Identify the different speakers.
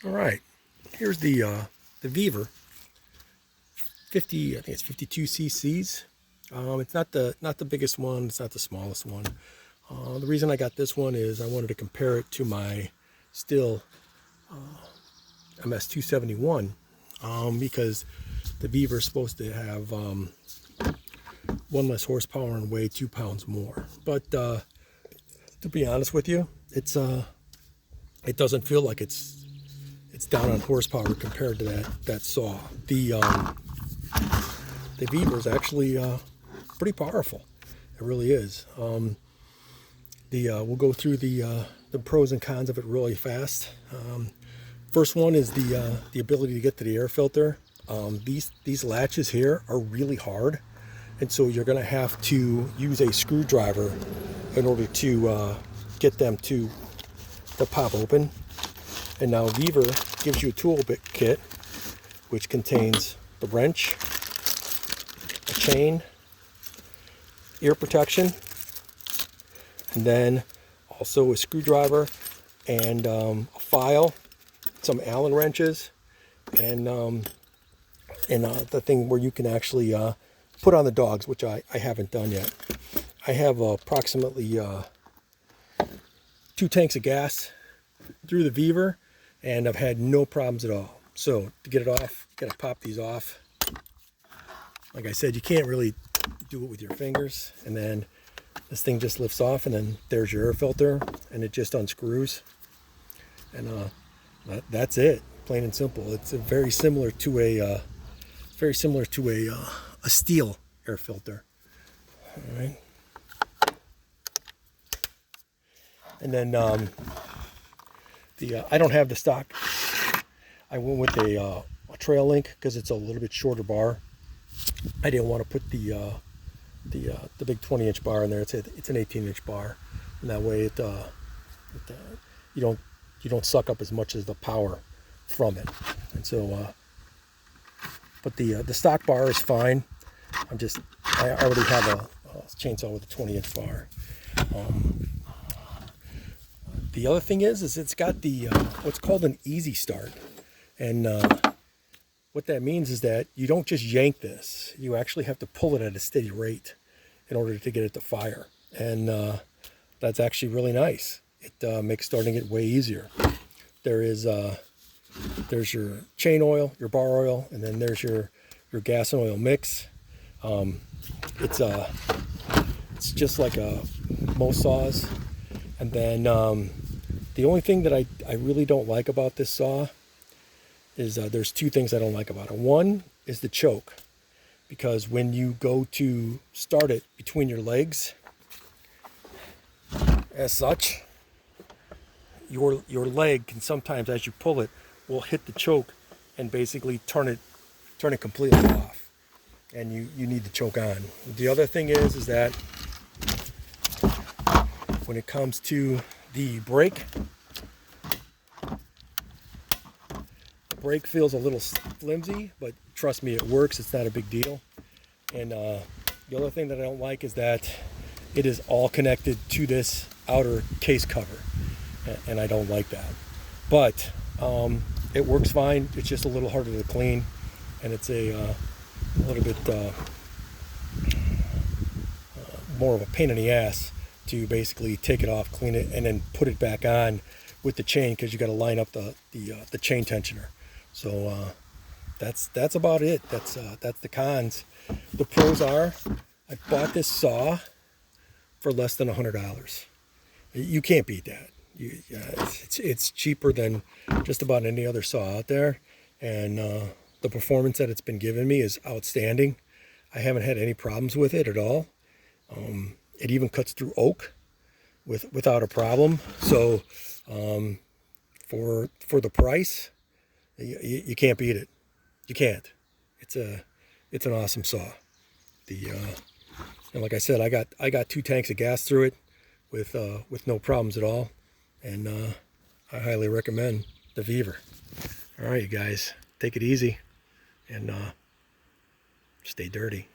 Speaker 1: All right, here's the Vevor 50. I think it's 52 cc's. It's not the biggest one. It's not the smallest one. The reason I got this one is I wanted to compare it to my Still MS271 because the Vevor is supposed to have one less horsepower and weigh 2 pounds more. But to be honest with you, it doesn't feel like it's down on horsepower compared to that saw. The Vevor is actually pretty powerful. It really is. We'll go through the pros and cons of it really fast. First one is the ability to get to the air filter. These latches here are really hard, and so you're going to have to use a screwdriver in order to get them to pop open. And now Vevor gives you a tool kit which contains the wrench, a chain, ear protection, and then also a screwdriver and a file, some Allen wrenches, and the thing where you can actually put on the dogs, which I haven't done yet. I have approximately 2 tanks of gas through the Vevor, and I've had no problems at all. So to get it off, you gotta pop these off. Like I said, you can't really do it with your fingers, and then this thing just lifts off, and then there's your air filter, and it just unscrews, and that's it, plain and simple. It's very similar to a steel air filter. All right, and then I don't have the stock. I went with a trail link because it's a little bit shorter bar. I didn't want to put the big 20-inch bar in there. It's an 18-inch bar, and that way you don't suck up as much as the power from it. And so, but the stock bar is fine. I already have a chainsaw with a 20-inch bar. The other thing is it's got the what's called an easy start, and what that means is that you don't just yank this. You actually have to pull it at a steady rate in order to get it to fire, and that's actually really nice. It makes starting it way easier. There's your chain oil, your bar oil, and then there's your gas and oil mix. It's just like most saws. And then the only thing that I really don't like about this saw is there's 2 things I don't like about it. One is the choke, because when you go to start it between your legs, as such, your leg can sometimes, as you pull it, will hit the choke and basically turn it completely off, and you need the choke on. The other thing is that when it comes to the brake feels a little flimsy, but trust me, it works. It's not a big deal. And the other thing that I don't like is that it is all connected to this outer case cover, and I don't like that. But it works fine. It's just a little harder to clean, and it's a little bit more of a pain in the ass to basically take it off, clean it, and then put it back on with the chain, because you got to line up the chain tensioner. So that's about it. That's the cons. The pros are, I bought this saw for less than $100. You can't beat that. It's cheaper than just about any other saw out there, and the performance that it's been giving me is outstanding. I haven't had any problems with it at all. It even cuts through oak without a problem. So for the price, you can't beat it. You can't. It's an awesome saw. And like I said, I got 2 tanks of gas through it with no problems at all, and I highly recommend the Vevor. All right, you guys, take it easy and stay dirty.